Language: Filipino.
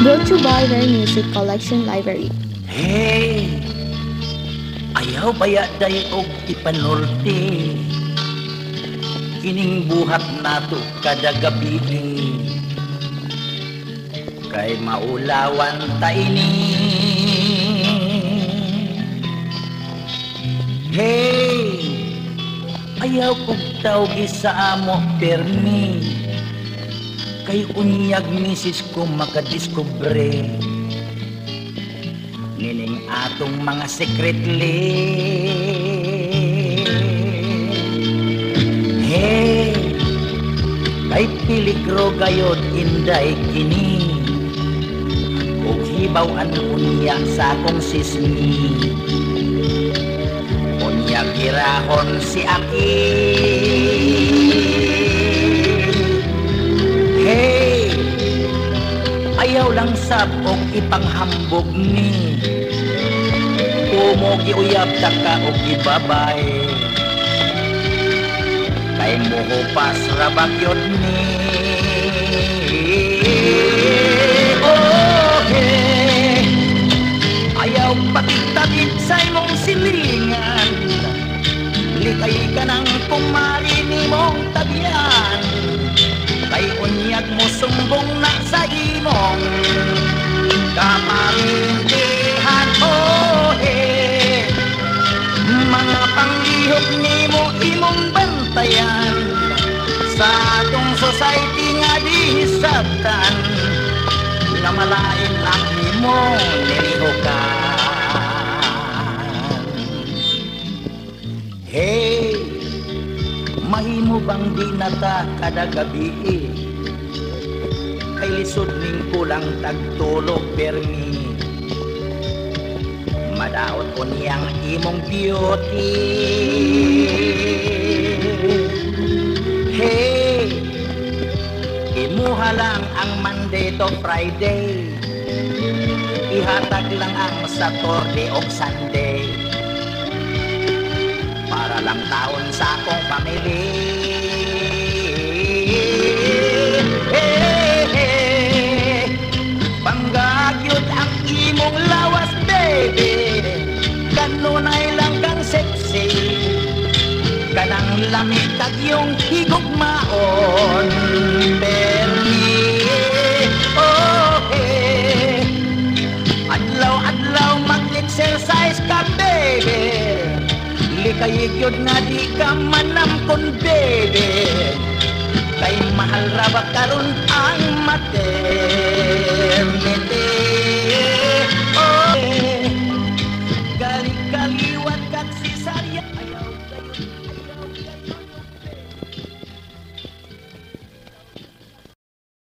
Brought to you by Rare Music Collection Library. Hey, ayaw baya day og ipanorte, kining buhat nato kada gabi, kay maulawan ta ini. Hey, ayaw kog tawgi sa amo permi, kay unyag misis ko makadiskubre nining atong mga secretly. Hey, kay piligro gayod inday kini, ug hibaw-an unya sa akong sismi, unya girahon si Aki. Hey, ayaw lang sabog ipanghambog ni, kumo giuyab ta ka og gibabay, kay muhupas ra bagyod ni. Oh, hey, ayaw pakitabit sa imong silingan, likay ka ng kumari ni mong tabian, kay unyag mo sumbong na sa imong kamarindihan. Oh, hey, mga panglihok ni mo imong bantayan, sa atong society nga dihisabtan, nga malain lang ni mo nilihukan. Hey, mahimo bang di nata kada gabi, kay lisod ning kulang tagtulog permi, madaot ko niyang imong beauty. Hey, imuha lang ang Monday to Friday, ihatag lang ang Saturday o Sunday, para lang taon sa akong pamilya. Panggagyod ang imong lawas, baby, kanunay lang kang sexy, kanang lamig kag yung higugmaon, permi. Oh, hey, adlaw-adlaw mag-exercise ka, baby, likay gyud nga di ka manamkon, baby, kay mahal ra ba karon ang maternity.